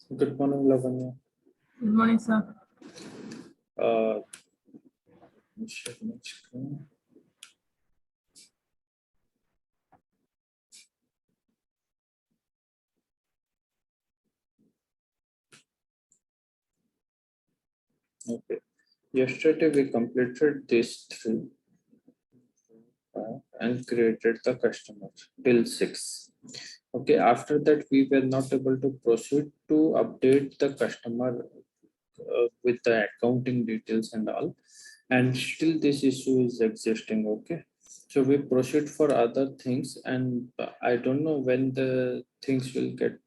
Good morning, Lavanya. Good morning, sir. Let me share my screen. Okay. Yesterday we completed these three and created the customer till 6. Okay. After that, we were not able to proceed to update the customer with the accounting details and all, and still this issue is existing. Okay, so we proceed for other things, and I don't know when the things will get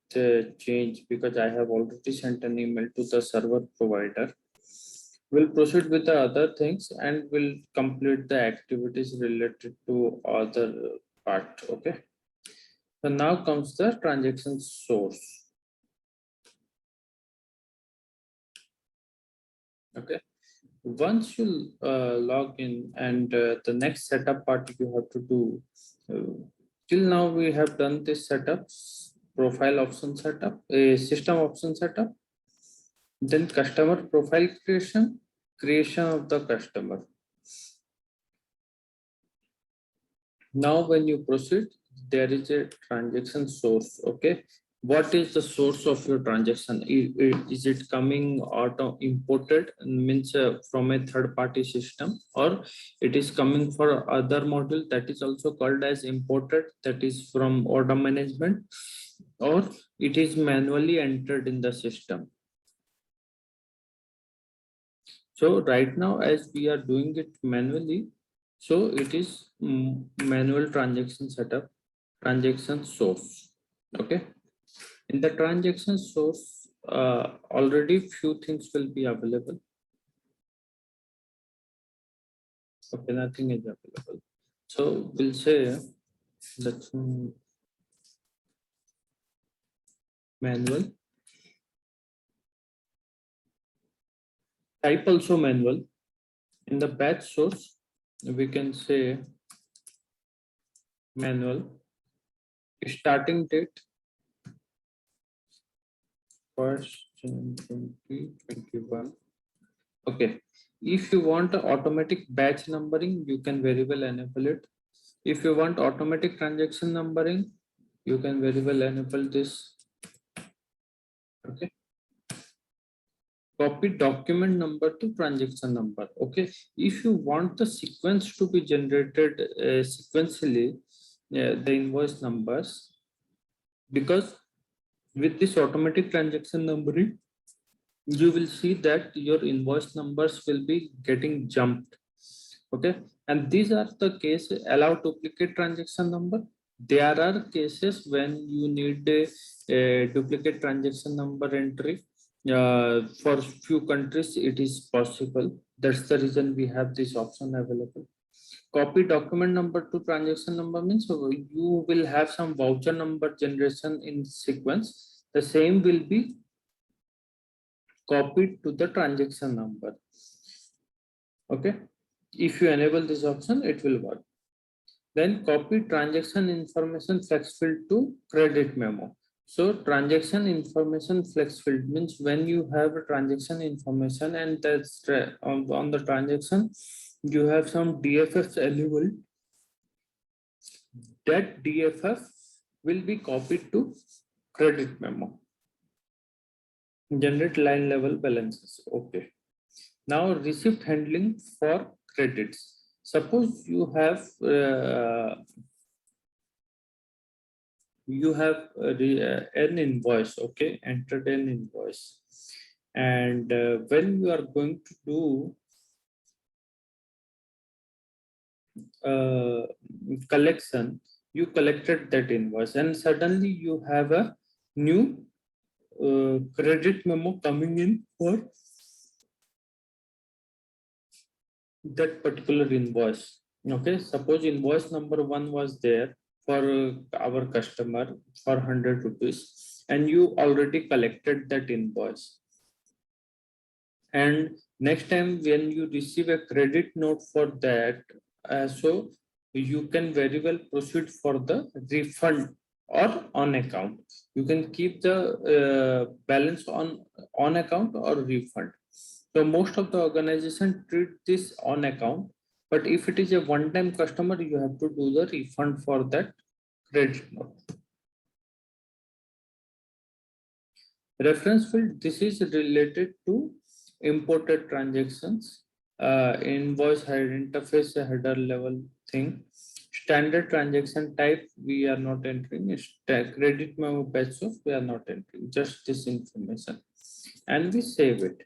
changed, because I have already sent an email to the server provider. We'll proceed with the other things and we'll complete the activities related to other part. Okay, so now comes the transaction source. Okay, once you log in, and the next setup part you have to do, till now we have done this setups, profile option setup, a system option setup, then customer profile creation of the customer. Now when you proceed, there is a transaction source. Okay, what is the source of your transaction? Is it coming auto imported, means from a third party system, or it is coming for other module that is also called as imported, that is from order management, or it is manually entered in the system? So right now, as we are doing it manually, so it is manual transaction setup, transaction source. Okay, in the transaction source, already few things will be available. Okay, nothing is available. So we'll say that's manual. Type also manual. In the batch source, we can say manual. Starting date 1st June 2021. Okay, if you want automatic batch numbering, you can very well enable it. If you want automatic transaction numbering, you can very well enable this. Okay, copy document number to transaction number. Okay, if you want the sequence to be generated sequentially, the invoice numbers, because with this automatic transaction numbering, you will see that your invoice numbers will be getting jumped. Okay, and these are the cases allow duplicate transaction number. There are cases when you need a duplicate transaction number entry. For few countries it is possible. That's the reason we have this option available. Copy document number to transaction number means you will have some voucher number generation in sequence. The same will be copied to the transaction number. Okay, if you enable this option, it will work. Then copy transaction information flex field to credit memo. So transaction information flex field means when you have a transaction information and that's on the transaction, you have some DFFs available. That DFF will be copied to credit memo. Generate line level balances. Okay. Now receipt handling for credits. Suppose you have an invoice. Okay, entered an invoice, and when you are going to do collection, you collected that invoice and suddenly you have a new credit memo coming in for that particular invoice. Okay, suppose invoice number 1 was there for our customer for 100 rupees, and you already collected that invoice, and next time when you receive a credit note for that, so you can very well proceed for the refund or on account. You can keep the balance on account or refund. So most of the organization treat this on account, but if it is a one-time customer, you have to do the refund for that credit note. Reference field, this is related to imported transactions, invoice head interface header level thing. Standard transaction type we are not entering. Credit memo patch off we are not entering. Just this information, and we save it.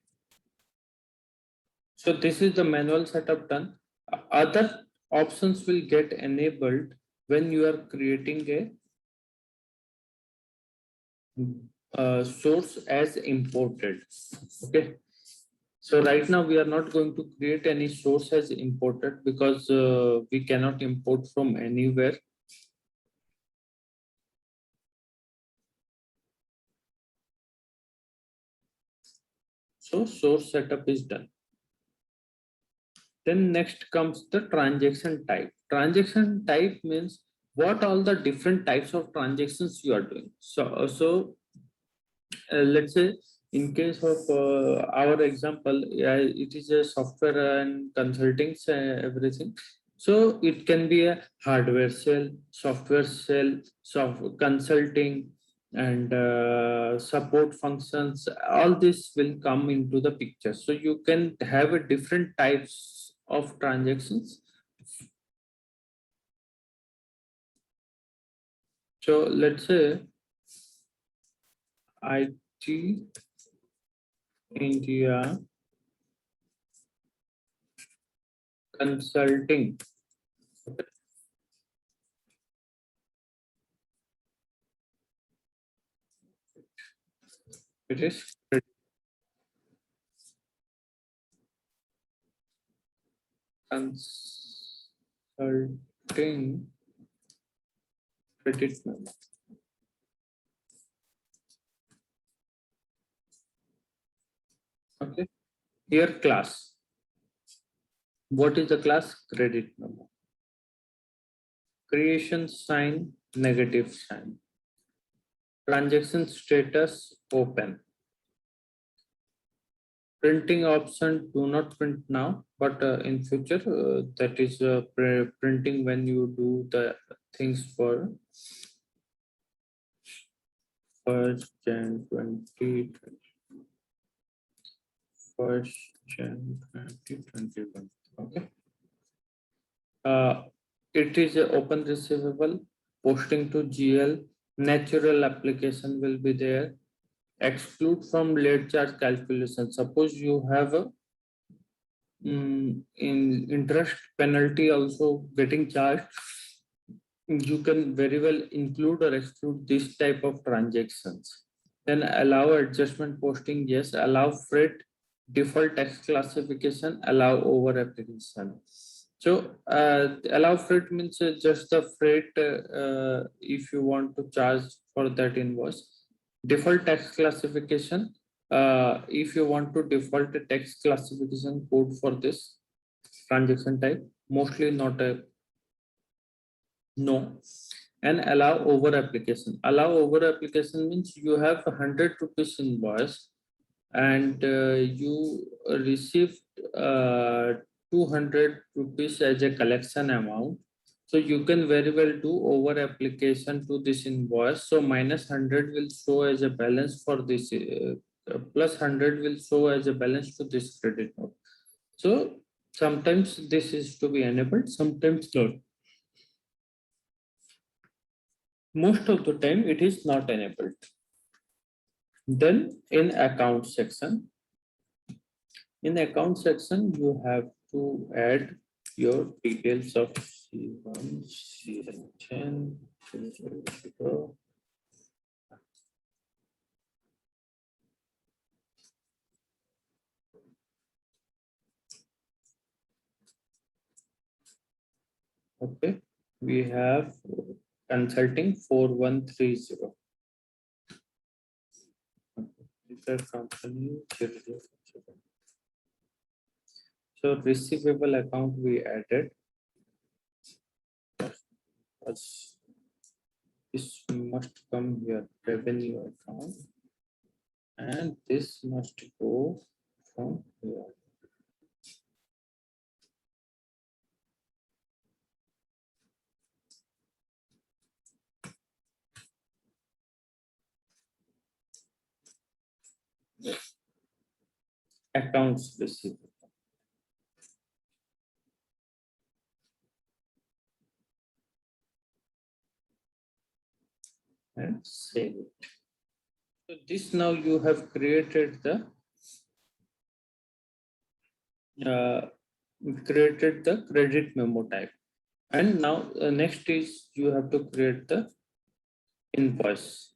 So this is the manual setup done. Other options will get enabled when you are creating a source as imported. Okay. So right now we are not going to create any source as imported because we cannot import from anywhere. So source setup is done. Then next comes the transaction type. Transaction type means what all the different types of transactions you are doing. Let's say in case of our example, it is a software and consulting everything. So it can be a hardware sale, software sale, consulting, and support functions. All this will come into the picture. So you can have a different types of transactions. So let's say IT India consulting. It is consulting credit memo. Okay. Here class. What is the class? Credit memo. Creation sign, negative sign. Transaction status open. Printing option, do not print now, but in future that is printing when you do the things for 1st Jan 2020. 1st Jan 2021. Okay. It is a open receivable, posting to GL, natural application will be there. Exclude from late charge calculation. Suppose you have a in interest penalty also getting charged, you can very well include or exclude this type of transactions. Then allow adjustment posting, yes. Allow freight, default tax classification, allow over application. So allow freight means just the freight if you want to charge for that invoice. Default tax classification, if you want to default a tax classification code for this transaction type, mostly not a no. And allow over application. Allow over application means you have 100 rupees invoice and you received 200 rupees as a collection amount. So you can very well do over application to this invoice. So minus 100 will show as a balance for this, plus 100 will show as a balance to this credit note. So sometimes this is to be enabled, sometimes not. Most of the time it is not enabled. Then in account section, you have to add your details of C1, C10, okay. We have consulting 4130. Company. So receivable account we added. This must come here, revenue account, and this must go from here. Accounts receivable. And save it. So this now you have created the credit memo type, and now next is you have to create the invoice.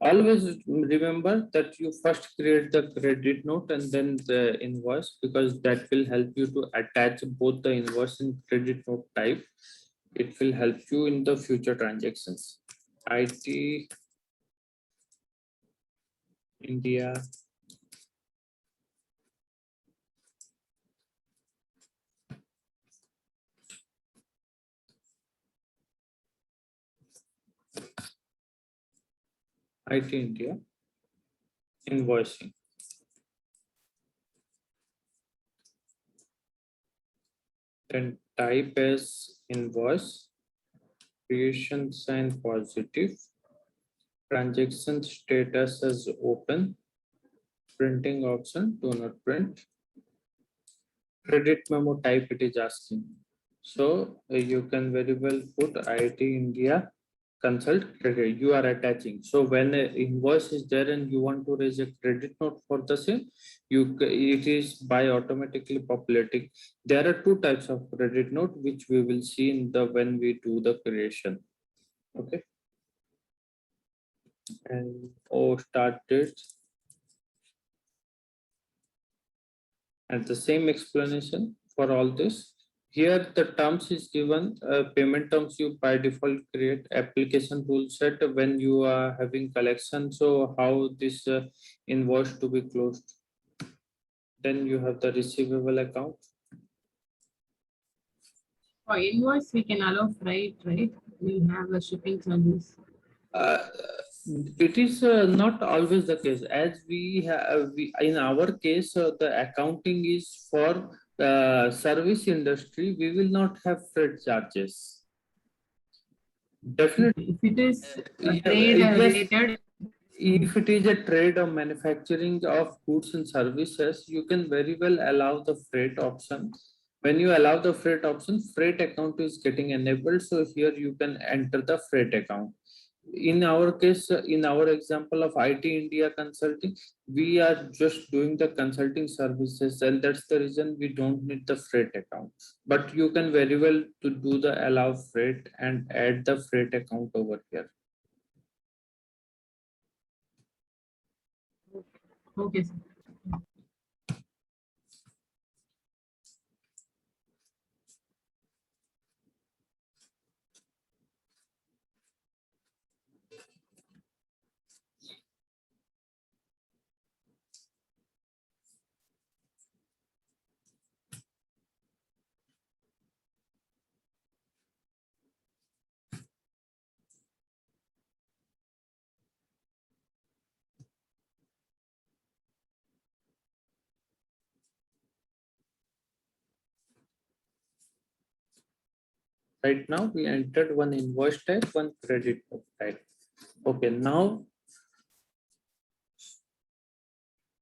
Always remember that you first create the credit note and then the invoice, because that will help you to attach both the invoice and credit note type. It will help you in the future transactions. IT India IT India invoicing. Then type as invoice, creation sign positive, transaction status as open, printing option do not print, credit memo type it is asking. So you can very well put IT India consult credit you are attaching. So when an invoice is there and you want to raise a credit note for the same, it is by automatically populating. There are two types of credit note which we will see in the when we do the creation. Okay. And start date and the same explanation for all this. Here the terms is given, payment terms you by default create, application rule set when you are having collection. So how this invoice to be closed. Then you have the receivable account. For invoice, we can allow freight, right? We have a shipping service. It is not always the case, as we in our case the accounting is for service industry. We will not have freight charges. Definitely. If it is Yeah, trade yes. related, If it is a trade or manufacturing of goods and services, you can very well allow the freight option. When you allow the freight option, freight account is getting enabled. So here you can enter the freight account. In our case, in our example of IT India consulting, we are just doing the consulting services, and that's the reason we don't need the freight account. But you can very well to do the allow freight and add the freight account over here. okay, sir. Right now we entered one invoice type, one credit type. Okay, now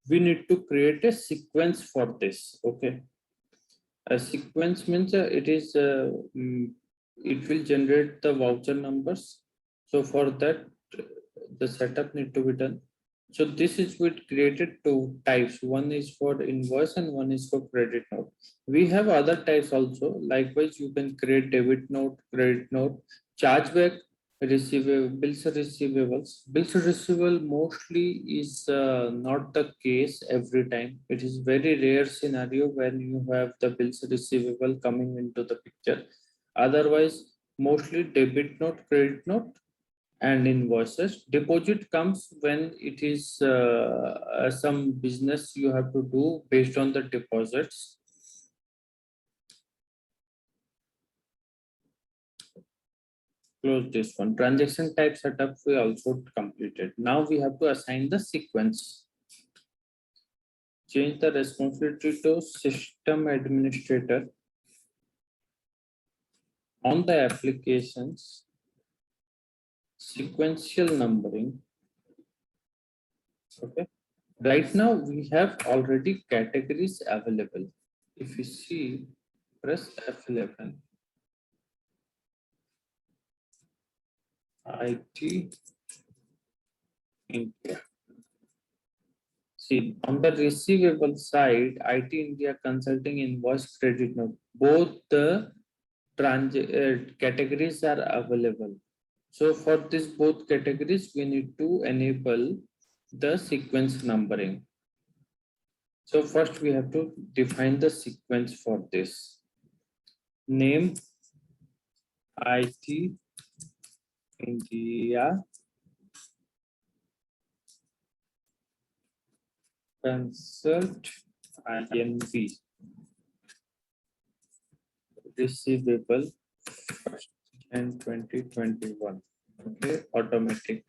we need to create a sequence for this. Okay, a sequence means it will generate the voucher numbers. So for that, the setup need to be done. So this is with created two types. One is for invoice and one is for credit note. We have other types also. Likewise, you can create debit note, credit note, chargeback, bills receivables. Bills receivable mostly is not the case every time. It is very rare scenario when you have the bills receivable coming into the picture. Otherwise, mostly debit note, credit note, and invoices. Deposit comes when it is some business you have to do based on the deposits. Close this one. Transaction type setup we also completed. Now we have to assign the sequence. Change the responsibility to system administrator on the applications, sequential numbering. Okay. Right now we have already categories available. If you see, press F11. IT India. See, on the receivable side, IT India Consulting invoice credit note, both the categories are available. So for this both categories, we need to enable the sequence numbering. So first we have to define the sequence for this. Name IT India Consult INV receivable and 2021. Okay, automatic.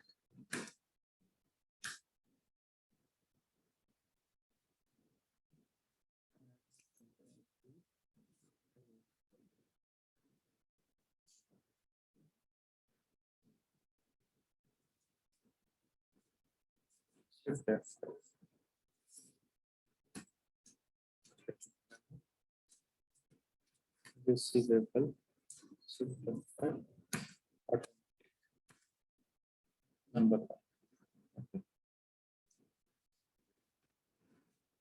Shift F5. Receivable. Shift F5. Automatic. Number one. Okay.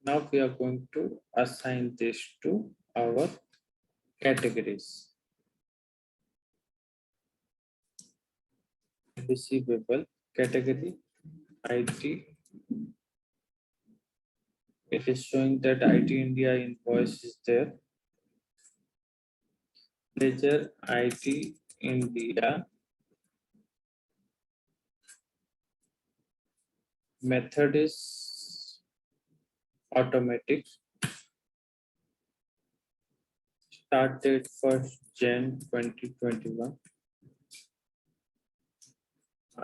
Now we are going to assign this to our categories. Receivable category IT. It is showing that IT India invoice is there. Ledger IT India. Method is automatic. Start date 1st Jan 2021.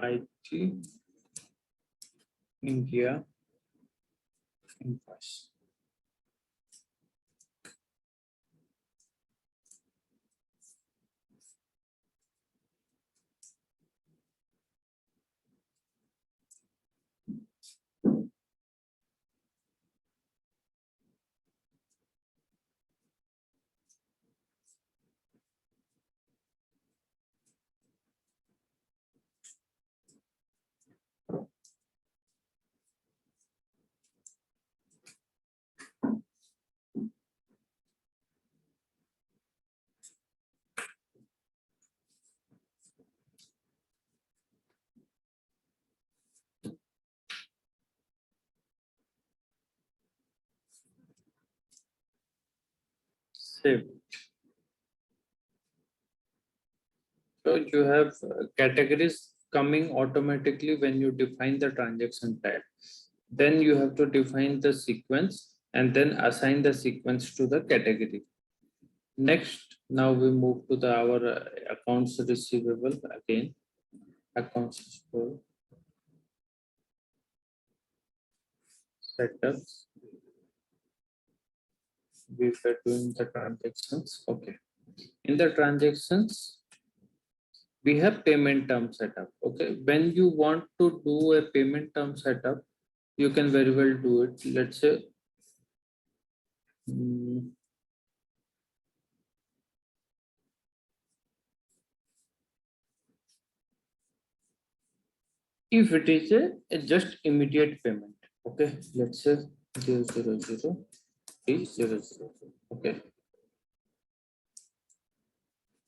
IT India invoice. Save. So you have categories coming automatically when you define the transaction type. Then you have to define the sequence and then assign the sequence to the category. Next, now we move to our accounts receivable again. Accounts receivable. Setups. We were doing the transactions. Okay. In the transactions, we have payment term setup. Okay. When you want to do a payment term setup, you can very well do it. Let's say, if it is a just immediate payment. Okay. Let's say 000 300. Okay.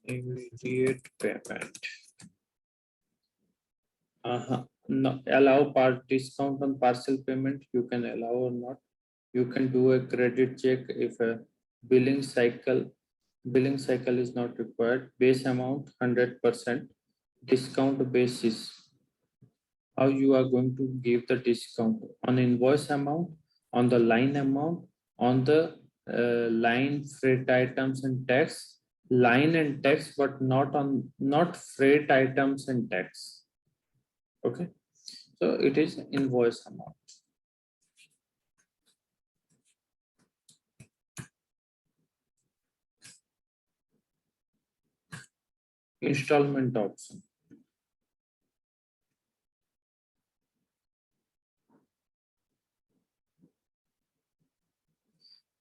Immediate payment. No, allow part discount on parcel payment. You can allow or not. You can do a credit check if a billing cycle is not required. Base amount 100%. Discount basis. How you are going to give the discount on invoice amount, on the line amount, on the line freight items and tax, line and text, but not freight items and tax. Okay, so it is invoice amount. Installment option.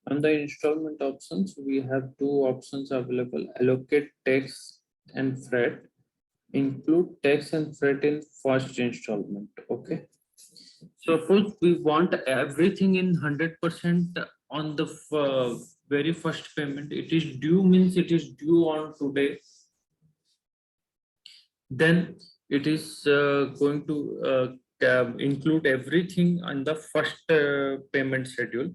On the installment options, we have two options available: allocate tax and freight. Include tax and freight in first installment. Okay. Suppose we want everything in 100% on the very first payment. It is due means it is due on today. Then it is going to include everything on the first payment schedule.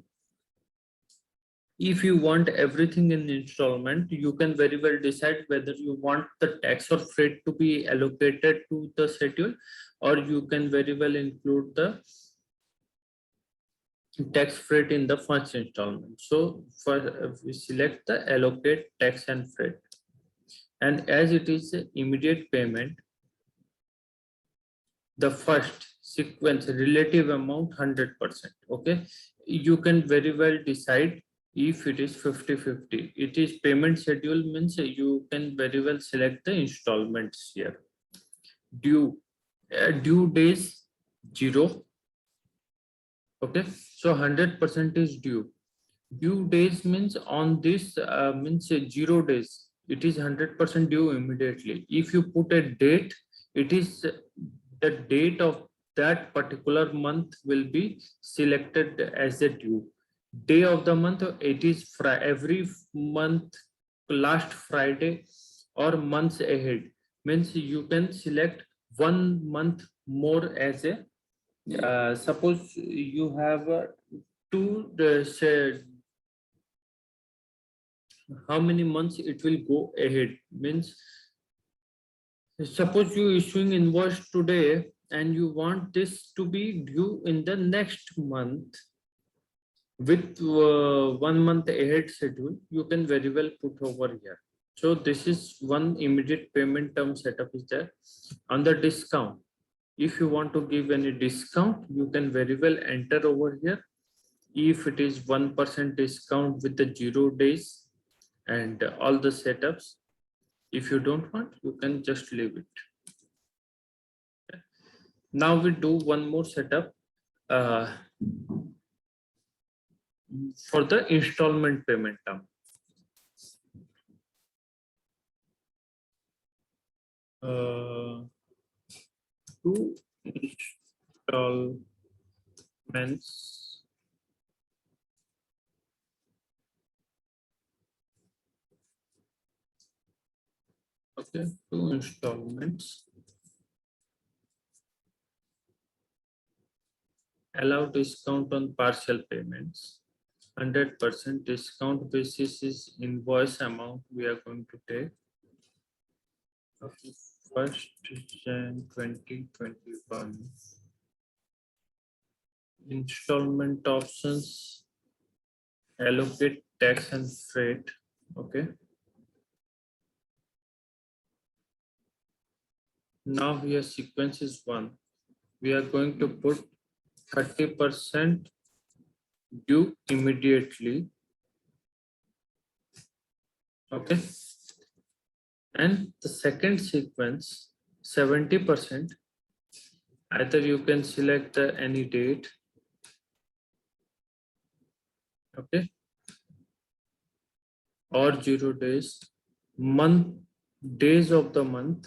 If you want everything in installment, you can very well decide whether you want the tax or freight to be allocated to the schedule, or you can very well include the tax freight in the first installment. So for we select the allocate tax and freight, and as it is a immediate payment, the first sequence relative amount 100%. Okay, you can very well decide if it is 50-50. It is payment schedule means you can very well select the installments here. Due due days 0. Okay, so 100% is due. Due days means on this means 0 days. It is 100% due immediately. If you put a date, it is the date of that particular month will be selected as a due. Day of the month, it is every month last Friday or months ahead. Means you can select 1 month more as a suppose you have two say how many months it will go ahead. Means suppose you issuing invoice today and you want this to be due in the next month with 1 month ahead schedule, you can very well put over here. So this is one immediate payment term setup is there. On the discount, if you want to give any discount, you can very well enter over here. If it is 1% discount with the 0 days and all the setups, if you don't want, you can just leave it. Now we do one more setup for the installment payment term. Two installments okay, two installments. Allow discount on partial payments. 100% discount basis is invoice amount we are going to take. Okay, 1st Jan 2021. Installment options, allocate tax and freight. Okay. Now here sequence is 1. We are going to put 30% due immediately. Okay. And the second sequence 70%. Either you can select any date. Okay. Or 0 days, month, days of the month,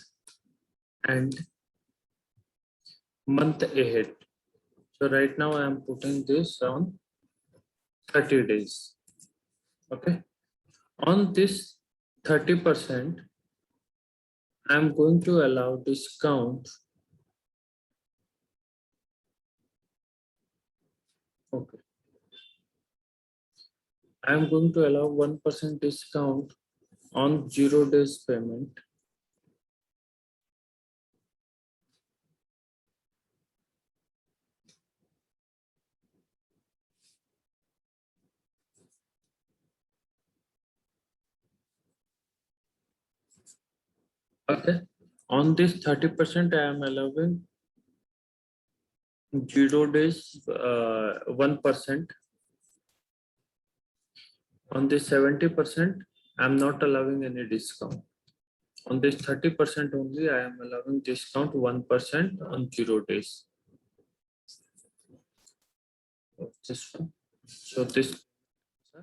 and month ahead. So right now I am putting this on 30 days. Okay. On this 30%, I am going to allow discount. Okay. I am going to allow 1% discount on 0 days payment. Okay. On this 30%, I am allowing 0 days, 1%. On this 70%, I am not allowing any discount. On this 30% only, I am allowing discount 1% on 0 days. This one. So this is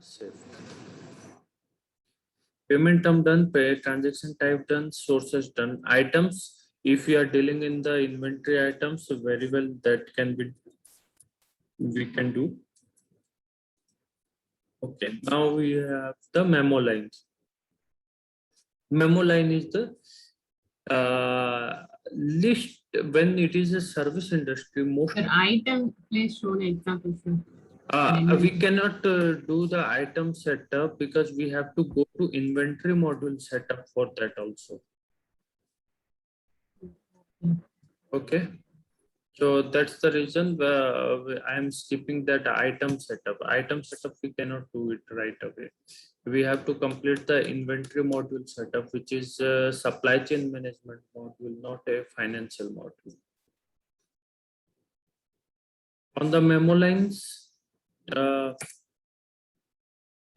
safe. Payment term done, pay transaction type done, sources done. Items, if you are dealing in the inventory items, so very well that can be, we can do. Okay, now we have the memo lines. Memo line is the list when it is a service industry. Most Sir, item, please show an example, sir. we cannot do the item setup because we have to go to inventory module setup for that also. Okay. So that's the reason I am skipping that item setup. Item setup we cannot do it right away. We have to complete the inventory module setup, which is a supply chain management module, not a financial module. On the memo lines, in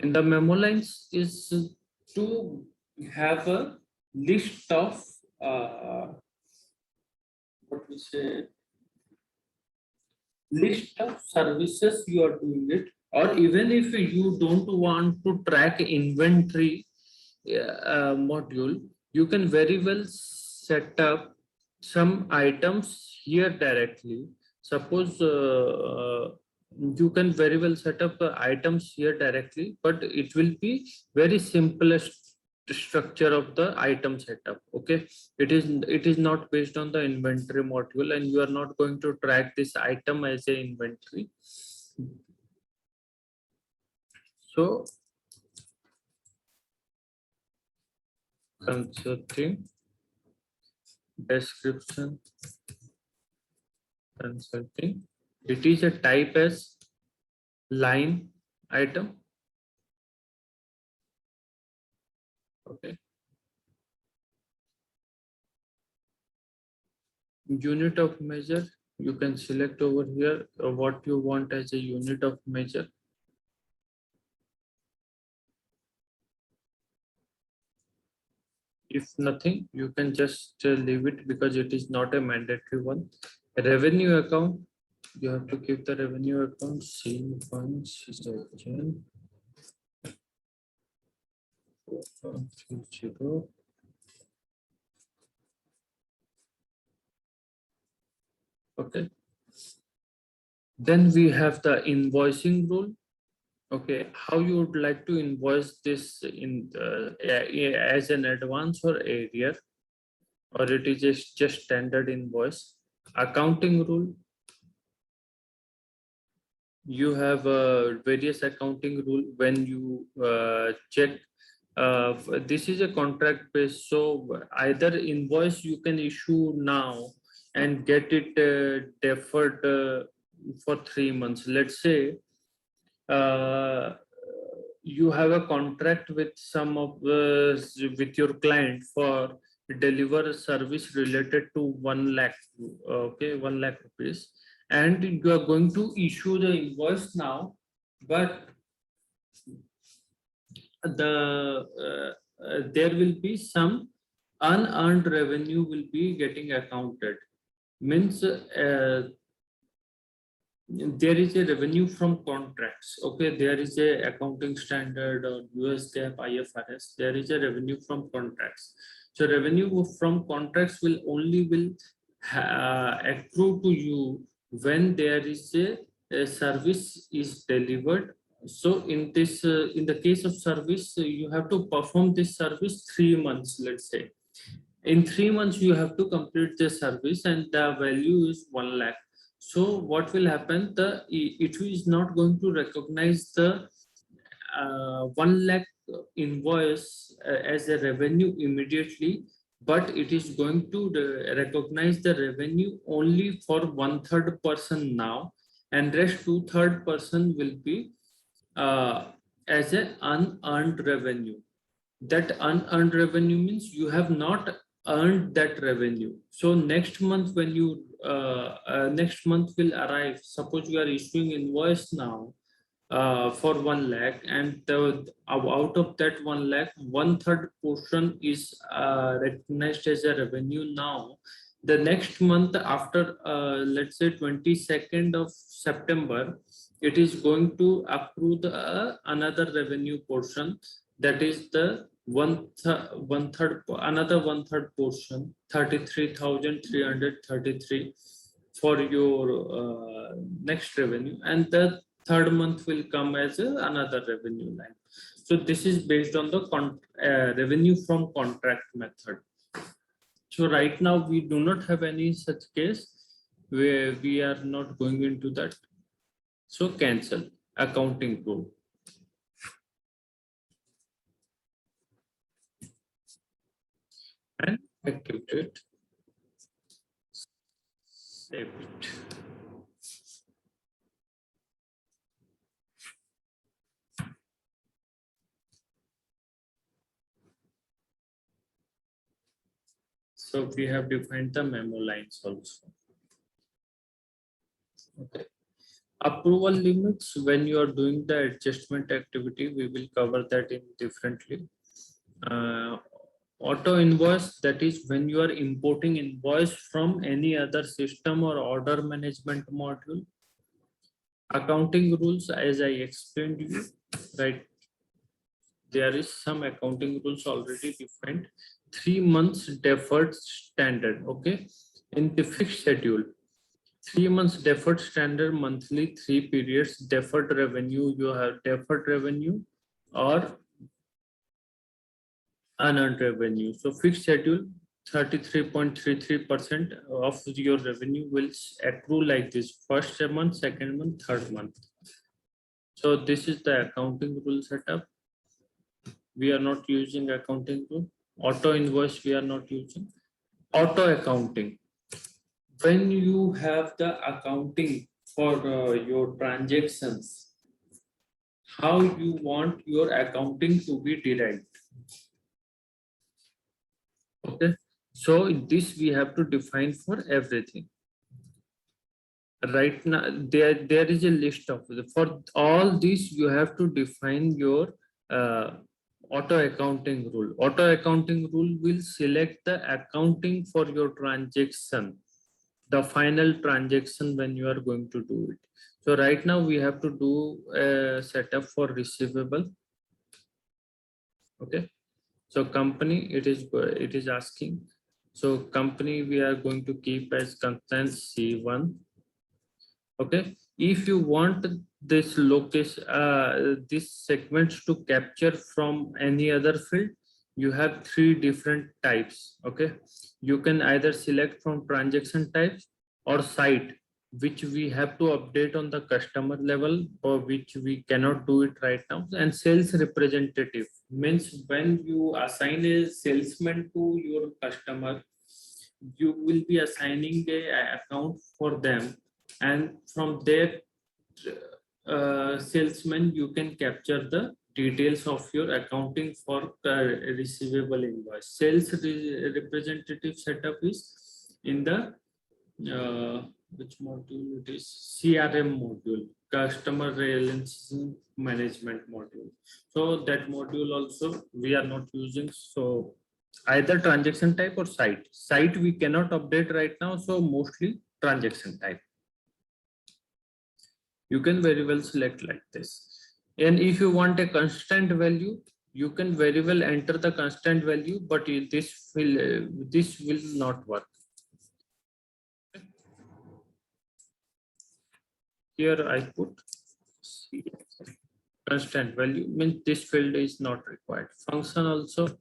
the memo lines is to have a list of what we say, list of services you are doing it, or even if you don't want to track inventory module, you can very well set up some items here directly. Suppose you can very well set up items here directly, but it will be very simplest structure of the item setup. Okay, it is not based on the inventory module, and you are not going to track this item as a inventory. So consulting, description, consulting, it is a type as line item. Okay, unit of measure, you can select over here what you want as a unit of measure. If nothing, you can just leave it because it is not a mandatory one. Revenue account, you have to keep the revenue account same funds section 4.30. Okay, then we have the invoicing rule. Okay, how you would like to invoice this in as an advance or area, or it is just standard invoice. Accounting rule, you have various accounting rule when you check. This is a contract based, so either invoice you can issue now and get it deferred for 3 months. Let's say you have a contract with some of with your client for deliver a service related to 1 lakh, okay, 1 lakh rupees, and you are going to issue the invoice now, but there will be some unearned revenue will be getting accounted. Means there is a revenue from contracts. Okay, there is a accounting standard or US GAAP, IFRS. There is a revenue from contracts. So revenue from contracts will only accrue to you when there is a service is delivered. So in this, in the case of service, you have to perform this service 3 months. Let's say in 3 months you have to complete the service, and the value is 1 lakh. So what will happen? It is not going to recognize the 1 lakh invoice as a revenue immediately, but it is going to recognize the revenue only for 1/3 person now, and rest 2/3 person will be as an unearned revenue. That unearned revenue means you have not earned that revenue. So next month when you next month will arrive, suppose you are issuing invoice now for 1 lakh, and out of that 1 lakh, one third portion is recognized as a revenue now. The next month after, let's say 22nd of September, it is going to accrue the another revenue portion, that is the one third, another one third portion, 33,333 for your next revenue, and the third month will come as another revenue line. So this is based on the revenue from contract method. So right now we do not have any such case where we are not going into that. So cancel accounting rule and activate it, save it. So we have defined the memo lines also. Okay. Approval limits, when you are doing the adjustment activity, we will cover that in differently. Auto invoice, that is when you are importing invoice from any other system or order management module. Accounting rules, as I explained you, right? There is some accounting rules already defined. 3 months deferred standard, okay? In the fixed schedule, 3 months deferred standard, monthly, 3 periods deferred revenue. You have deferred revenue or unearned revenue. So fixed schedule, 33.33% of your revenue will accrue like this: first month, second month, third month. So this is the accounting rule setup. We are not using accounting rule. Auto invoice we are not using. Auto accounting, when you have the accounting for your transactions, how you want your accounting to be derived. Okay, so this we have to define for everything. Right now there is a list of, for all this you have to define your uh, auto accounting rule. Auto accounting rule will select the accounting for your transaction, the final transaction when you are going to do it. So right now we have to do a setup for receivable. Okay, so company, it is asking. So company we are going to keep as constant C1. Okay, if you want this location, this segments to capture from any other field, you have 3 different types. Okay, you can either select from transaction types or site, which we have to update on the customer level, or which we cannot do it right now. And sales representative means when you assign a salesman to your customer, you will be assigning a account for them, and from their salesman you can capture the details of your accounting for receivable invoice. Sales representative setup is in the which module it is, CRM module, customer relationship management module. So that module also we are not using. So either transaction type or site we cannot update right now, so mostly transaction type. You can very well select like this. And if you want a constant value, you can very well enter the constant value, but this will not work. Here I put constant value, means this field is not required. Function also,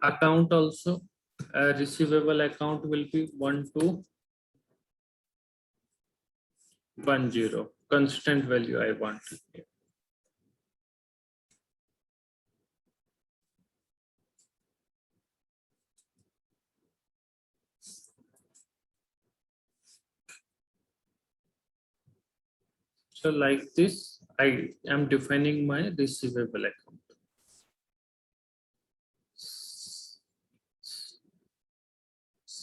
account also, receivable account will be 1210. Constant value I want to give. So like this, I am defining my receivable account.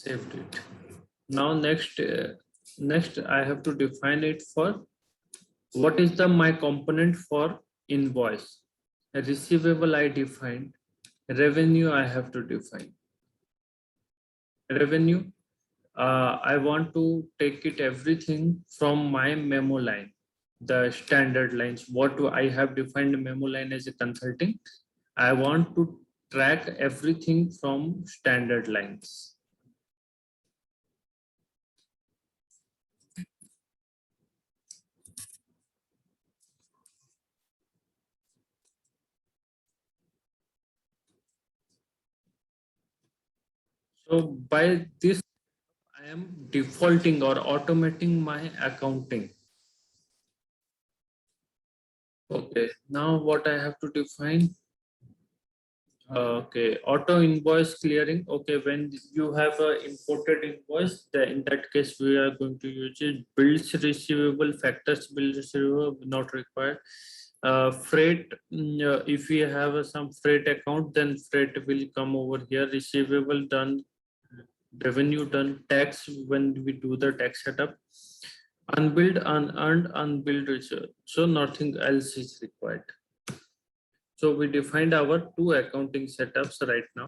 saved it. Now next I have to define it for what is the my component for invoice. A receivable I defined, revenue I have to define. Revenue, I want to take it everything from my memo line, the standard lines. What do I have defined memo line as a consulting? I want to track everything from standard lines. So by this, I am defaulting or automating my accounting. Okay, now what I have to define? Okay, auto invoice clearing. Okay, when you have a imported invoice, in that case we are going to use it. Bills receivable, factors bill receivable not required. Freight, if we have some freight account, then freight will come over here. Receivable done, revenue done, tax when we do the tax setup. Unbilled, unearned, unbilled reserve. So nothing else is required. So we defined our two accounting setups right now.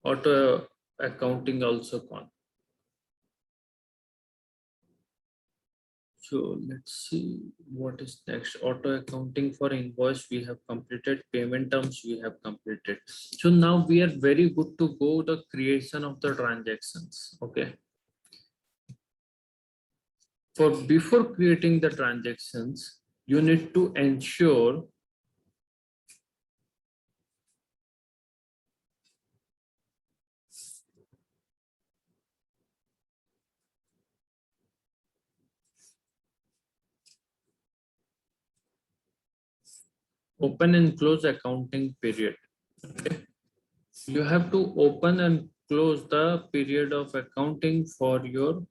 Auto accounting also gone. So let's see what is next. Auto accounting for invoice we have completed. Payment terms we have completed. So now we are very good to go the creation of the transactions. Okay. For before creating the transactions, you need to ensure open and close accounting period. Okay. You have to open and close the period of accounting for your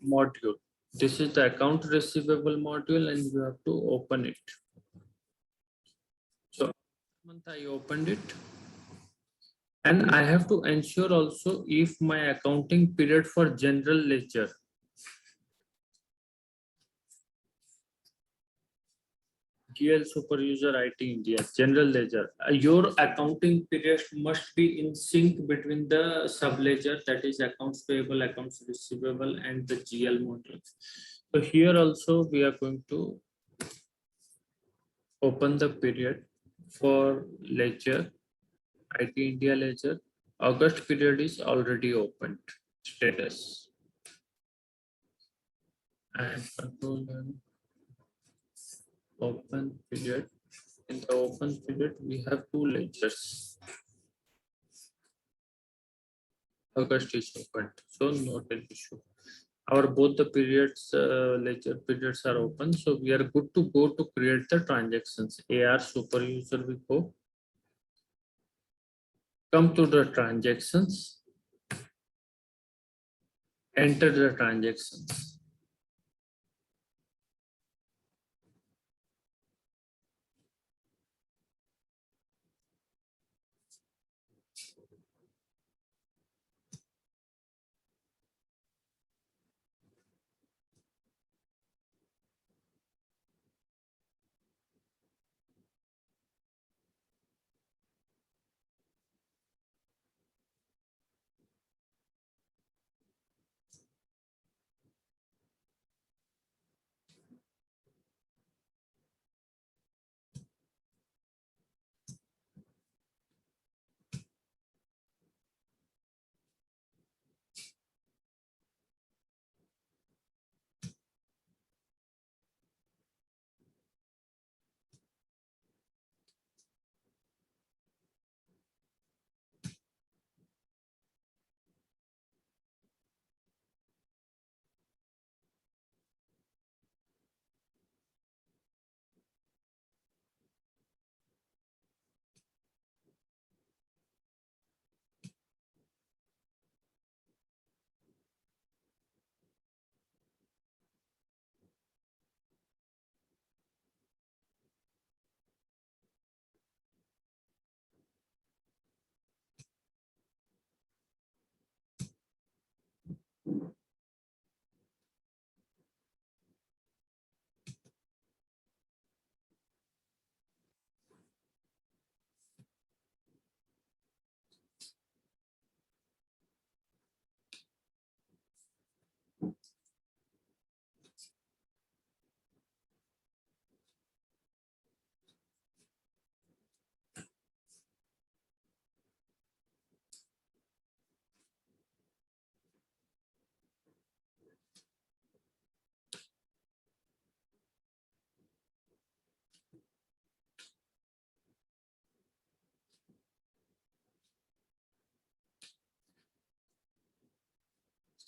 module. This is the account receivable module and you have to open it. So month I opened it and I have to ensure also if my accounting period for general ledger, GL super user IT India, general ledger, your accounting period must be in sync between the sub ledger, that is accounts payable, accounts receivable and the GL module. So here also we are going to open the period for ledger, IT India ledger. August period is already opened. Status and control and open period. In the open period, we have two ledgers. August is opened, so not an issue. Our both the periods, ledger periods are open, so we are good to go to create the transactions. AR super user we go. Come to the transactions. Enter the transactions.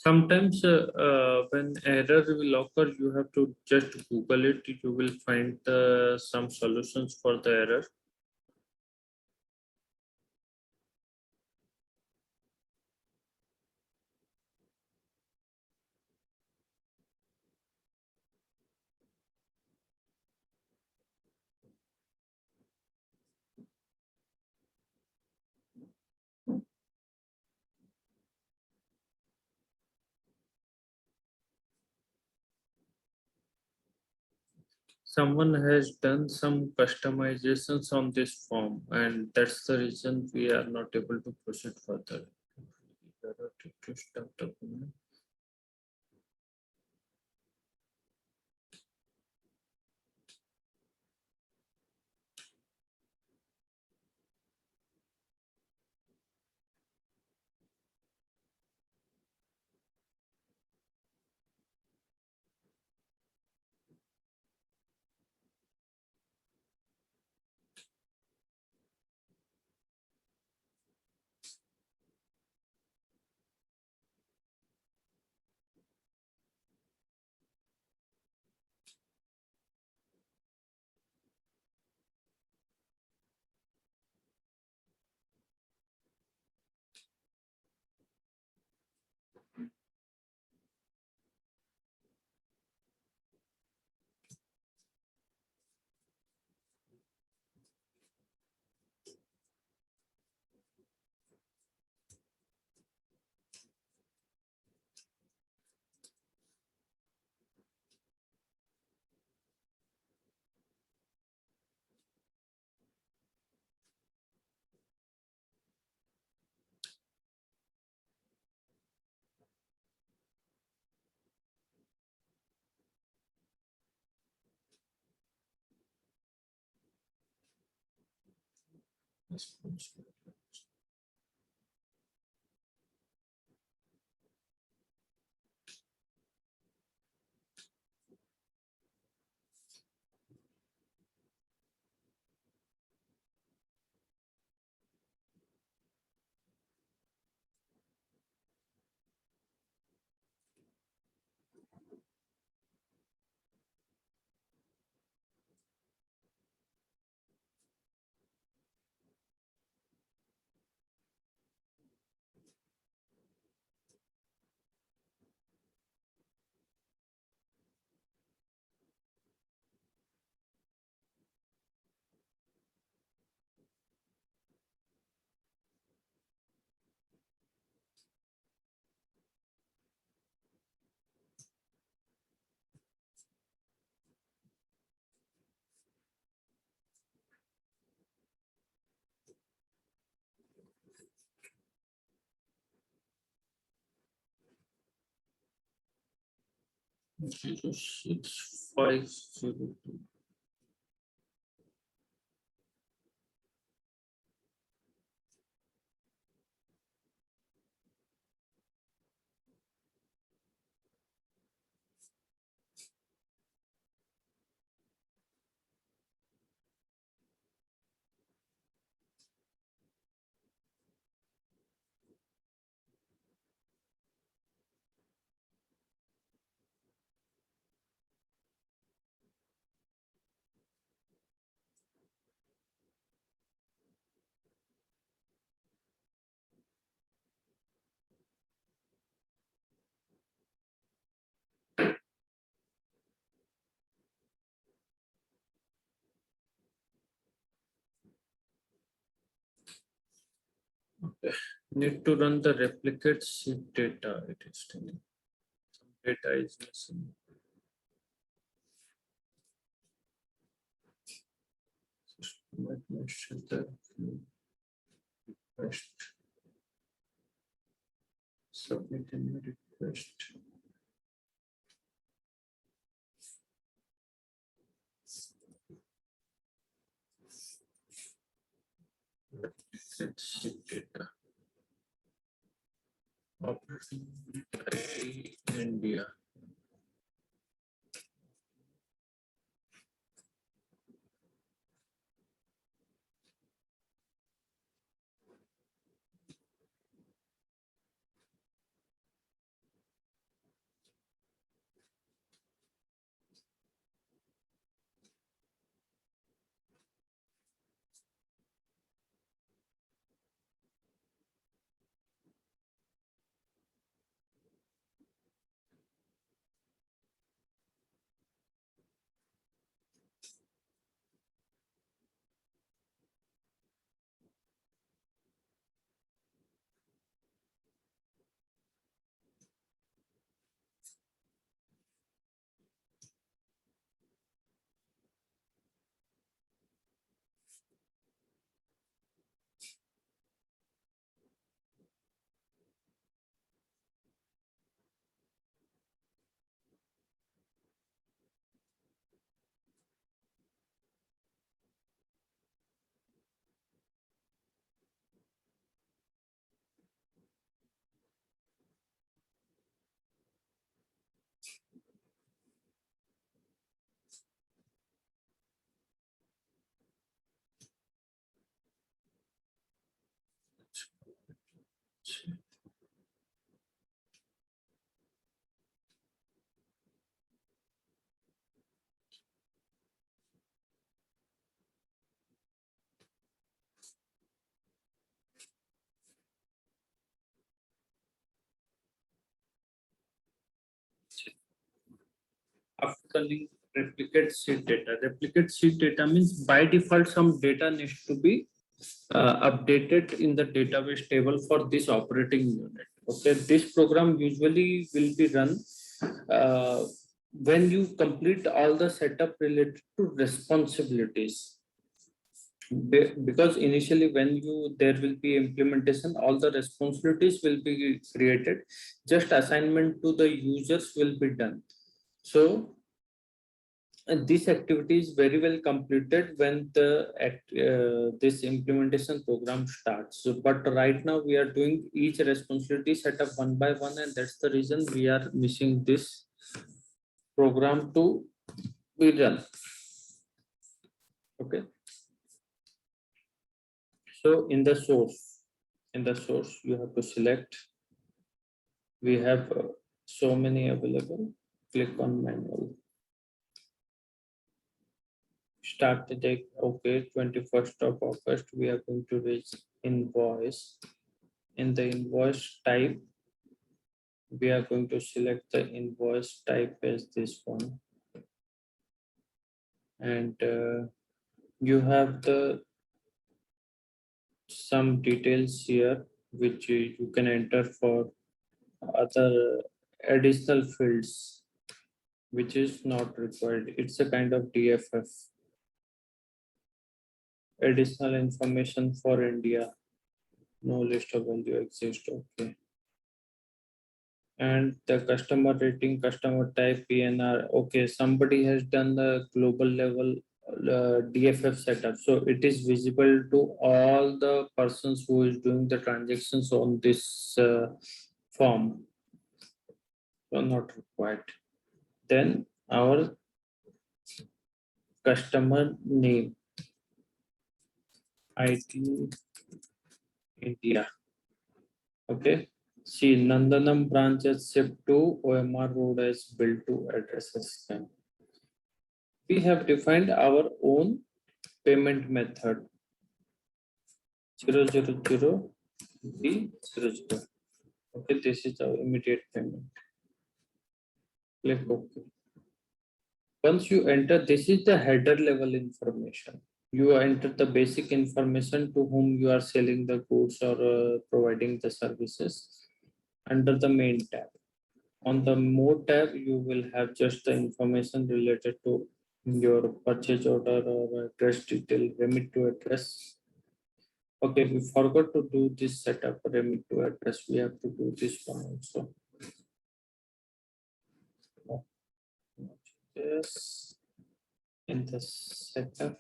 Sometimes when error will occur, you have to just Google it. You will find some solutions for the error. Someone has done some customizations on this form, and that's the reason we are not able to proceed further. Zero 6502. Okay. Need to run the replicate sheet data. It is telling some data is missing. System administrator request. Submit a new request. Replicate sheet data. Operating IT India. After the link, replicate sheet data. Replicate sheet data means by default some data needs to be updated in the database table for this operating unit. Okay, this program usually will be run uh, when you complete all the setup related to responsibilities. Because initially when you there will be implementation, all the responsibilities will be created, just assignment to the users will be done. So and this activity is very well completed when this implementation program starts. So, but right now we are doing each responsibility setup one by one, and that's the reason we are missing this program to be done. Okay. So in the source, you have to select. We have so many available. Click on manual. Start the date. Okay, 21st of August. We are going to raise invoice. In the invoice type, we are going to select the invoice type as this one, and you have the some details here which you can enter for other additional fields which is not required. It's a kind of DFF, additional information for India. No list of value exists. Okay. And the customer rating, customer type, PNR. Okay, somebody has done the global level DFF setup, so it is visible to all the persons who is doing the transactions on this form. So not required. Then our customer name, IT India. Okay. See, Nandanam branch has shipped to OMR Road as built to addresses. We have defined our own payment method 000 Okay, this is our immediate payment. Click OK. Once you enter, this is the header level information. You enter the basic information to whom you are selling the goods or providing the services under the main tab. On the more tab, you will have just the information related to your purchase order or address detail, remit to address. Okay, we forgot to do this setup remit to address. We have to do this one also. Yes, in the setup.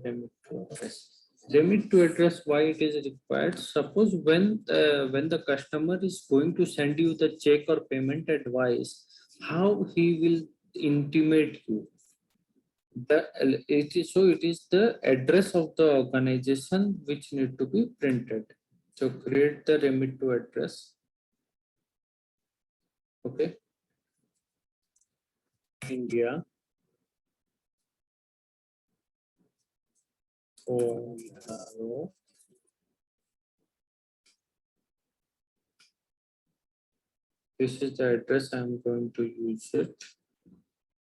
Remit to address. Remit to address, why it is required. Suppose when the customer is going to send you the check or payment advice, how he will intimate you. It is the address of the organization which need to be printed. So create the remit to address. Okay. India. This is the address I'm going to use it.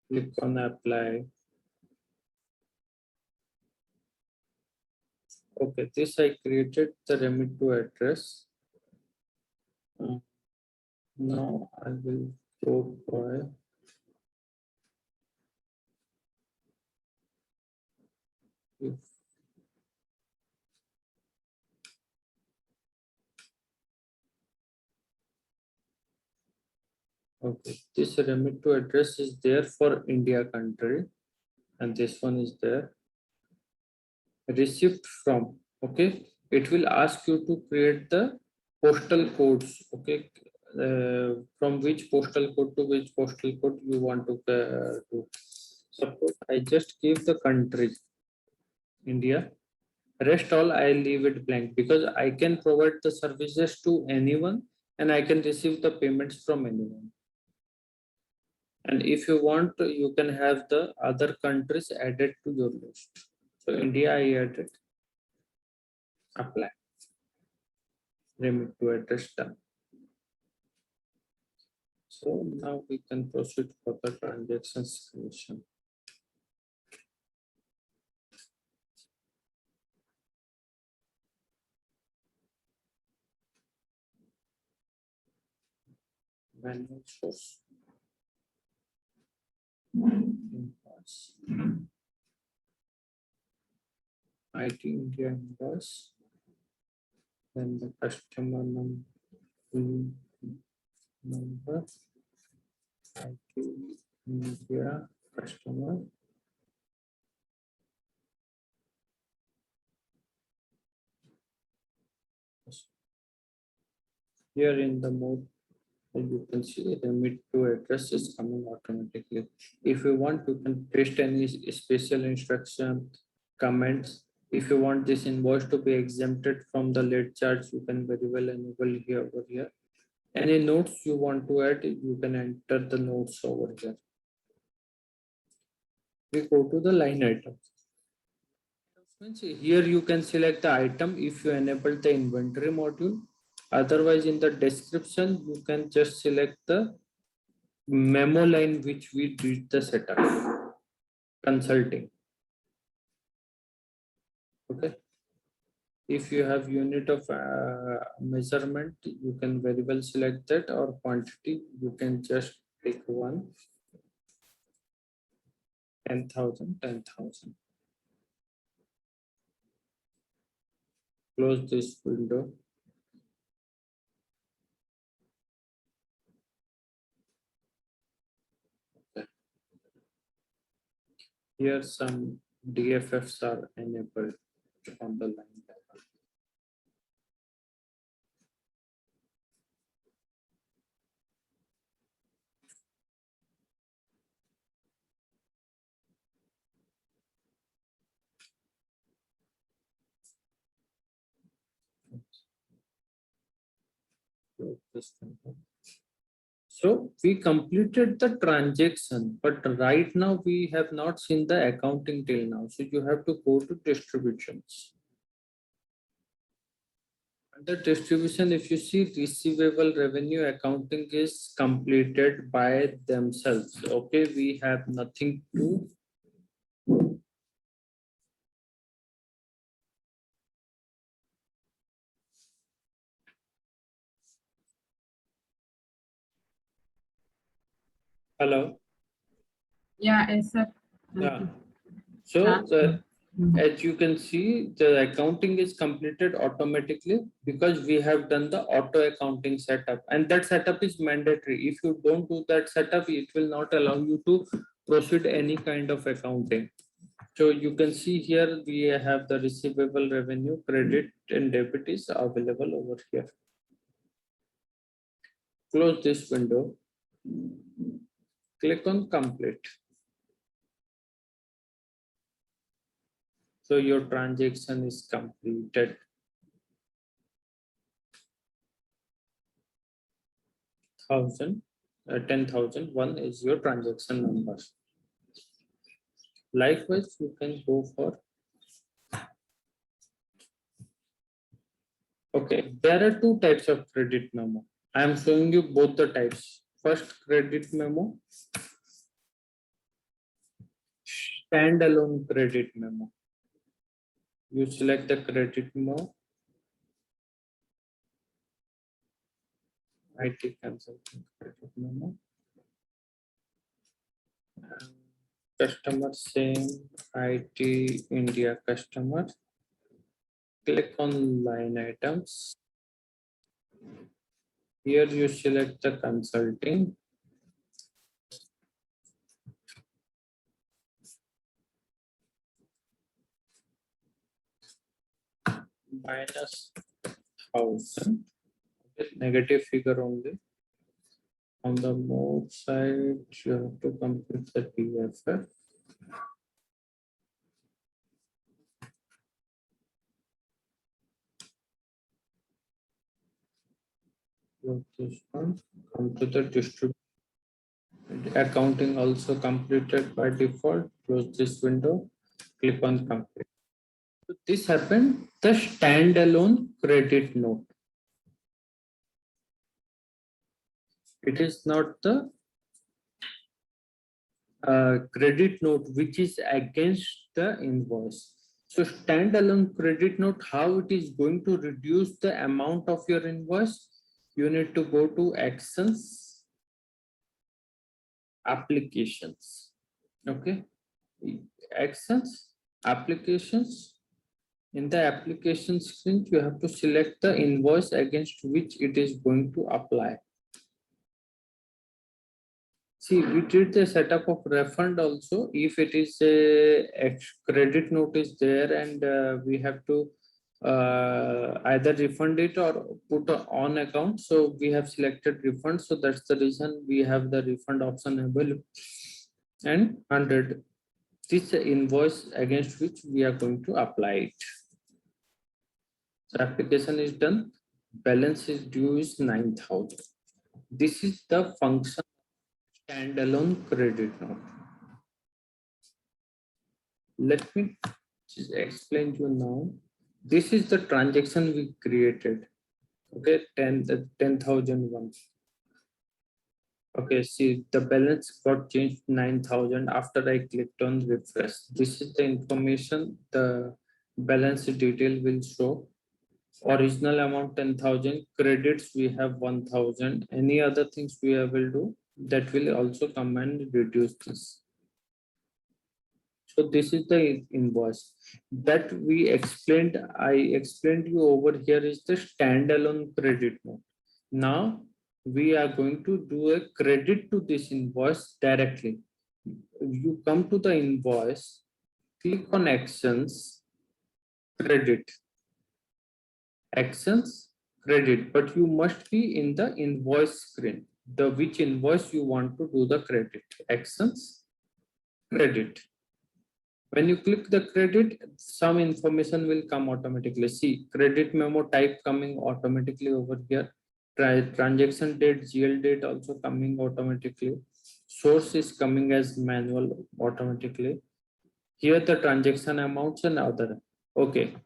Click on apply. Okay, this I created the remit to address. Now I will go by if okay, this remit to address is there for India country, and this one is there. Receipt from, okay, it will ask you to create the postal codes. Okay, from which postal code to which postal code you want to do. Suppose I just give the country India. Rest all I leave it blank because I can provide the services to anyone and I can receive the payments from anyone. And if you want, you can have the other countries added to your list. So India I added, apply, remit to address done. So now we can proceed for the transactions creation. Manual source. Invoice. IT India invoice. Then the customer number. IT India customer. Here in the mode, you can see the remit to address is coming automatically. If you want, you can paste any special instruction, comments. If you want this invoice to be exempted from the late charge, you can very well enable here over here. Any notes you want to add, you can enter the notes over here. We go to the line items. Here you can select the item if you enable the inventory module. Otherwise, in the description, you can just select the memo line which we did the setup, consulting. Okay. If you have unit of measurement, you can very well select that, or quantity, you can just pick one, 10,000, 10,000. Close this window. Okay. Here some DFFs are enabled on the line. Close this window. So we completed the transaction, but right now we have not seen the accounting till now. So you have to go to distributions. Under distribution, if you see receivable revenue accounting is completed by themselves. Okay, we have nothing to. Hello. Yeah, yes, sir. Yeah. So as you can see, the accounting is completed automatically because we have done the auto accounting setup, and that setup is mandatory. If you don't do that setup, it will not allow you to proceed any kind of accounting. So you can see here we have the receivable revenue, credit and debit is available over here. Close this window. Click on complete. So your transaction is completed. 10,001 is your transaction number. Likewise, you can go for. Okay, there are two types of credit memo. I am showing you both the types. First, credit memo, standalone credit memo. You select the credit memo, IT consulting credit memo. Customer same IT India customer. Click on line items. Here you select the consulting. Minus 1,000. Negative figure only. On the mode side, you have to complete the TFF. This one, come to the distribution. Accounting also completed by default. Close this window, click on complete. So this happened the standalone credit note. It is not the credit note which is against the invoice. So standalone credit note, how it is going to reduce the amount of your invoice? You need to go to actions, applications. Okay, actions, applications. In the application screen, you have to select the invoice against which it is going to apply. See, we did the setup of refund also. If it is a credit note is there and we have to either refund it or put on account. So we have selected refund. So that's the reason we have the refund option available. And 100, this invoice against which we are going to apply it. So application is done. Balance is due is 9,000. This is the function standalone credit note. Let me just explain to you now. This is the transaction we created. Okay, 10,001. Okay, see the balance got changed 9,000 after I clicked on refresh. This is the information. The balance detail will show. Original amount 10,000, credits we have 1,000. Any other things we will do that will also come and reduce this. So this is the invoice that we explained. I explained you over here is the standalone credit note. Now we are going to do a credit to this invoice directly. You come to the invoice, click on actions, credit, actions, credit, but you must be in the invoice screen. The which invoice you want to do the credit, actions, credit. When you click the credit, some information will come automatically. See, credit memo type coming automatically over here. Transaction date, GL date also coming automatically. Source is coming as manual automatically. Here the transaction amounts and other. Okay.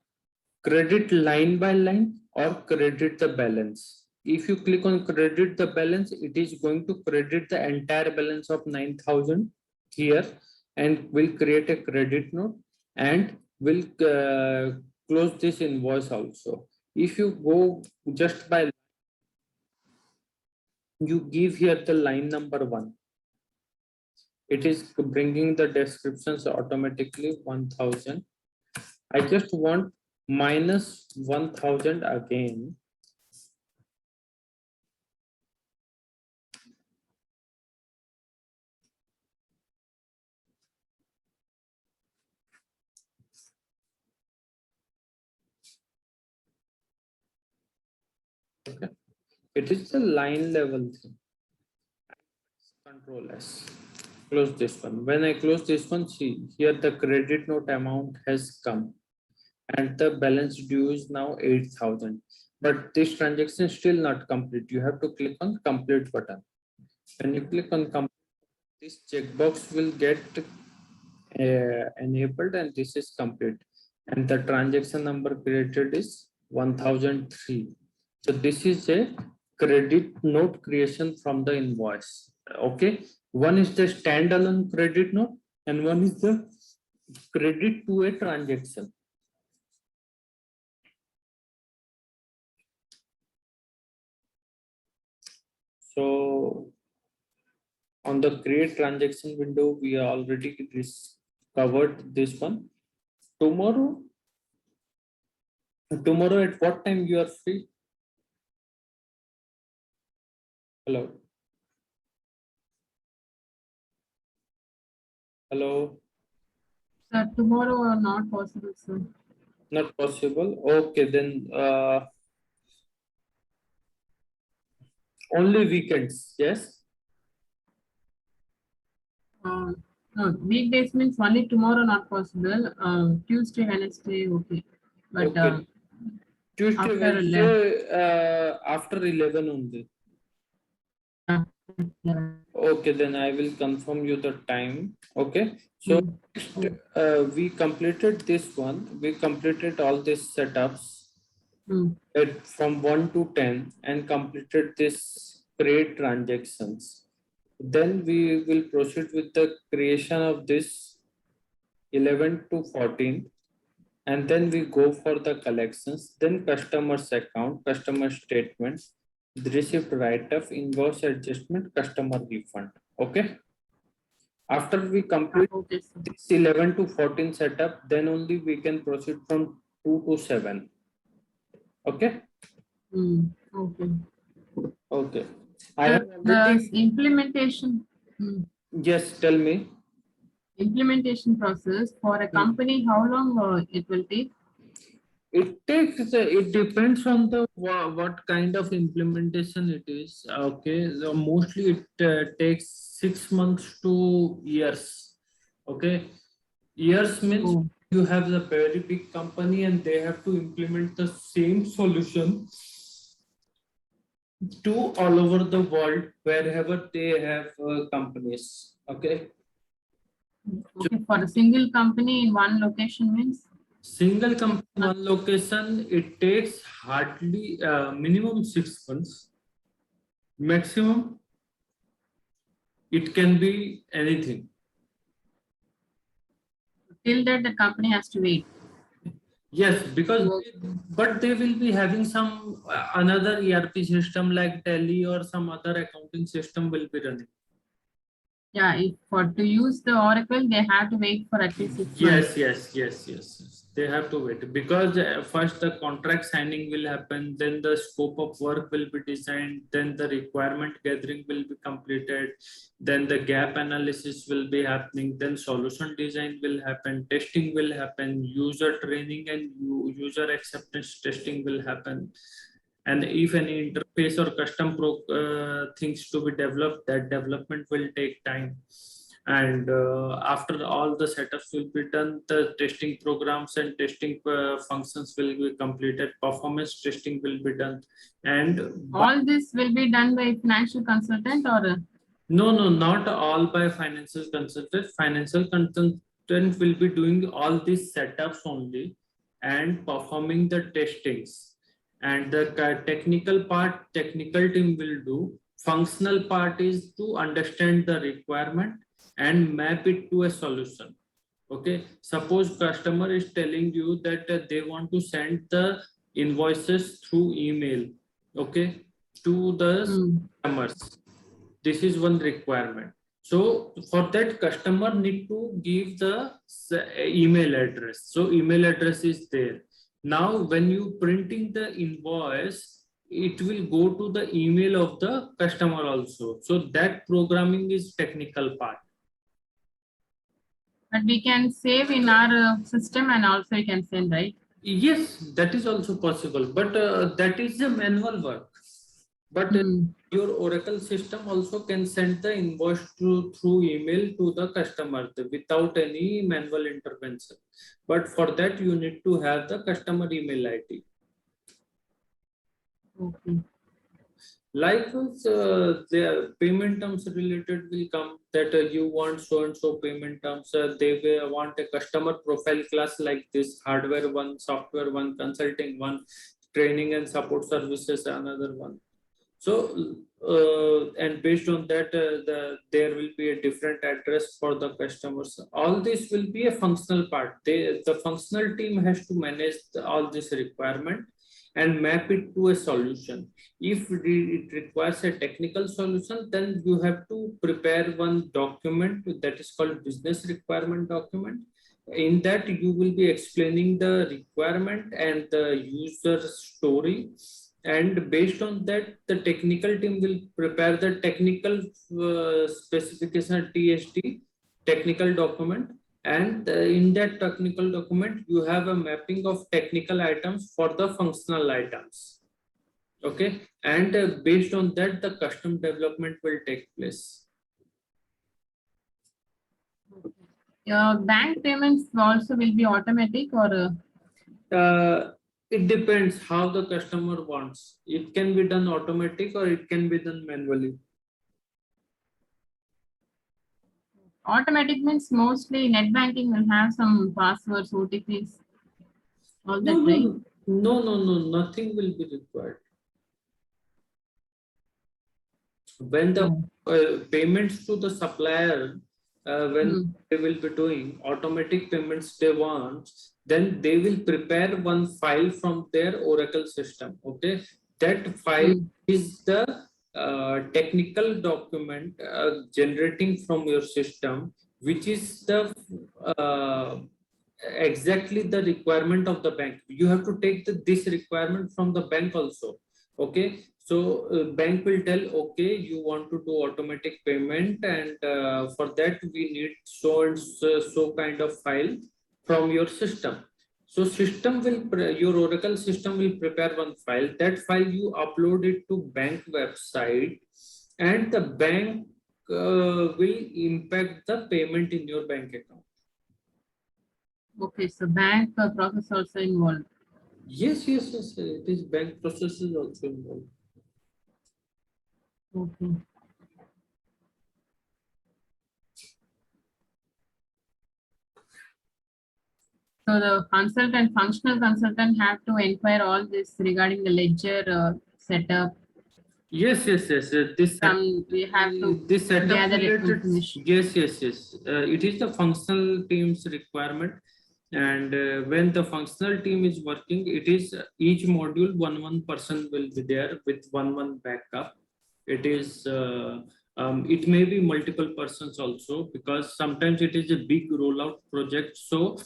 Credit line by line or credit the balance. If you click on credit the balance, it is going to credit the entire balance of 9,000 here and will create a credit note and will close this invoice also. If you go just by, you give here the line number 1. It is bringing the descriptions automatically 1,000. I just want minus 1,000 again. Okay. It is the line level thing. Control S. Close this one. When I close this one, see here the credit note amount has come and the balance due is now 8,000. But this transaction is still not complete. You have to click on complete button. When you click on complete, this checkbox will get enabled and this is complete. And the transaction number created is 1003. So this is a credit note creation from the invoice. Okay. One is the standalone credit note and one is the credit to a transaction. So on the create transaction window, we already covered this one. Tomorrow at what time you are free? Hello. Hello. Sir, tomorrow are not possible, sir. Not possible. Okay, then Only weekends, yes? No, weekdays means only tomorrow not possible. Tuesday, Wednesday, okay. But Okay. Tuesday, after 11, Wednesday, after 11 only. yeah. Okay, then I will confirm you the time. Okay. So Mm, next, oh, we completed this one. We completed all these setups mm. from 1 to 10 and completed this create transactions. Then we will proceed with the creation of this 11 to 14, and then we go for the collections, then customer's account, customer statement, the receipt write-off, invoice adjustment, customer refund. Okay. After we complete Okay, sir. this 11 to 14 setup, then only we can proceed from 2 to 7. Okay. Okay. Okay. I have The already, implementation, mm, yes, tell me. implementation process for a Hmm. company, how long it will take? It takes, it depends on the what kind of implementation it is. Okay. So mostly it takes 6 months to years. Okay. Years means Oh, you have a very big company and they have to implement the same solution to all over the world wherever they have companies. Okay. So okay. For a single company in one location means single 6 company, months. one location, it takes hardly minimum 6 months. Maximum, it can be anything. Till that, the company has to wait. Yes, because Work. but they will be having some another ERP system like Tally or some other accounting system will be running. Yeah, if for to use the Oracle, they have to wait for at least 6 months. Yes. They have to wait because first the contract signing will happen, then the scope of work will be designed, then the requirement gathering will be completed, then the gap analysis will be happening, then solution design will happen, testing will happen, user training and user acceptance testing will happen. And if any interface or custom things to be developed, that development will take time. And after all the setups will be done, the testing programs and testing functions will be completed, performance testing will be done. And All this will be done by financial consultant or no, not all by financial consultant. Financial consultant will be doing all these setups only and performing the testings. And the technical part, technical team will do. Functional part is to understand the requirement and map it to a solution. Okay. Suppose customer is telling you that they want to send the invoices through email. Okay. To the mm, customers, this is one requirement. So for that, customer need to give the email address. So email address is there. Now when you printing the invoice, it will go to the email of the customer also. So that programming is technical part. but we can save in our system and also you can send, right? Yes, that is also possible, but that is a manual work. But Mm. your Oracle system also can send the invoice through email to the customer without any manual intervention. But for that, you need to have the customer email ID. Okay. Likewise, the payment terms related will come that you want so and so payment terms. They will want a customer profile class like this: hardware one, software one, consulting one, training and support services another one. So and based on that, there will be a different address for the customers. All this will be a functional part. The functional team has to manage all this requirement and map it to a solution. If it requires a technical solution, then you have to prepare one document that is called business requirement document. In that, you will be explaining the requirement and the user story, and based on that, the technical team will prepare the technical specification TSD technical document. And in that technical document, you have a mapping of technical items for the functional items. Okay, and based on that, the custom development will take place. Bank payments also will be automatic or It depends how the customer wants. It can be done automatic or it can be done manually. automatic means mostly net banking will have some passwords, OTPs, all No, that, no, right? no, no, no, nothing will be required. When the Oh. payments to the supplier, when Hmm. they will be doing automatic payments they want, then they will prepare one file from their Oracle system. Okay, that file Hmm. is the technical document generating from your system, which is the uh, exactly the requirement of the bank. You have to take this requirement from the bank also. Okay, so bank will tell, okay, you want to do automatic payment, and for that we need so and so kind of file from your system. So system will your Oracle system will prepare one file. That file you upload it to bank website, and the bank will impact the payment in your bank account. Okay, so bank process also involved. Yes, yes, yes. It is bank processes also involved. Okay. So the consultant, functional consultant have to inquire all this regarding the ledger setup. Yes, yes, yes. We have to This setup gather related. information. Yes, yes, yes. It is the functional team's requirement, and when the functional team is working, it is each module one person will be there with one backup. It is. It may be multiple persons also, because sometimes it is a big rollout project. So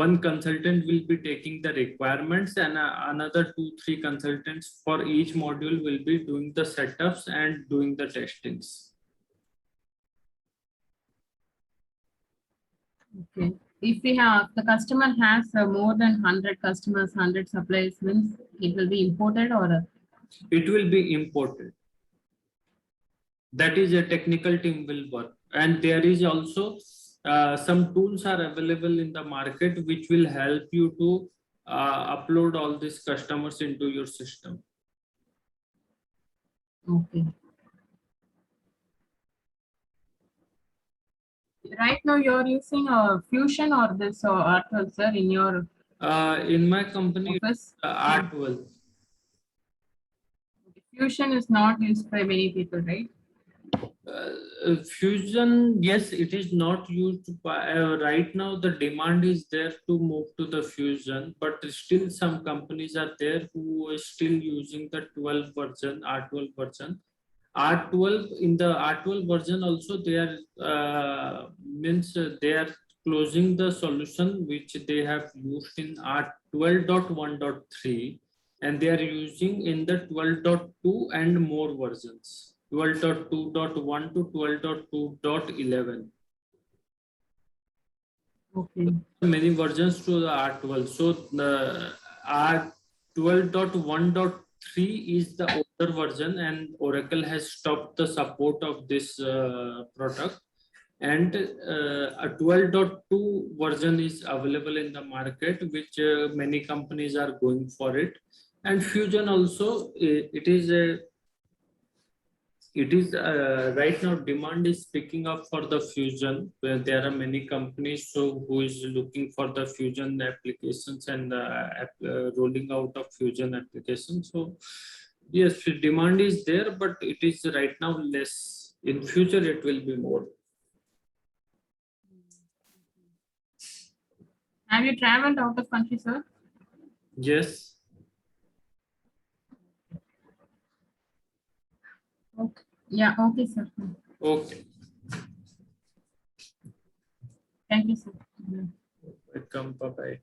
one consultant will be taking the requirements, and another 2 3 consultants for each module will be doing the setups and doing the testings. Okay. If we have the customer has more than 100 customers, 100 suppliers, means it will be imported or It will be imported. That is a technical team will work, and there is also some tools are available in the market which will help you to upload all these customers into your system. okay. Right now you're using Fusion or this Artwell, sir, in your In my company, office. R12. Fusion is not used by many people, right? Fusion, yes, it is not used by right now. The demand is there to move to the Fusion, but still some companies are there who are still using the 12 version, R12 version. R12, in the R12 version also they are means they are closing the solution which they have used in R12.1.3, and they are using in the 12.2 and more versions, 12.2.1 to 12.2.11. Okay. Many versions to the R12. So the R12.1.3 is the older version, and Oracle has stopped the support of this product. And a 12.2 version is available in the market, which many companies are going for it. And Fusion also, it is right now demand is picking up for the Fusion, where there are many companies so who is looking for the Fusion applications and rolling out of Fusion applications. So yes, demand is there, but it is right now less. In future it will be more. Have you traveled out of country, sir? Yes. Okay. Yeah, okay, sir. Okay. Thank you, sir. Welcome. Bye bye.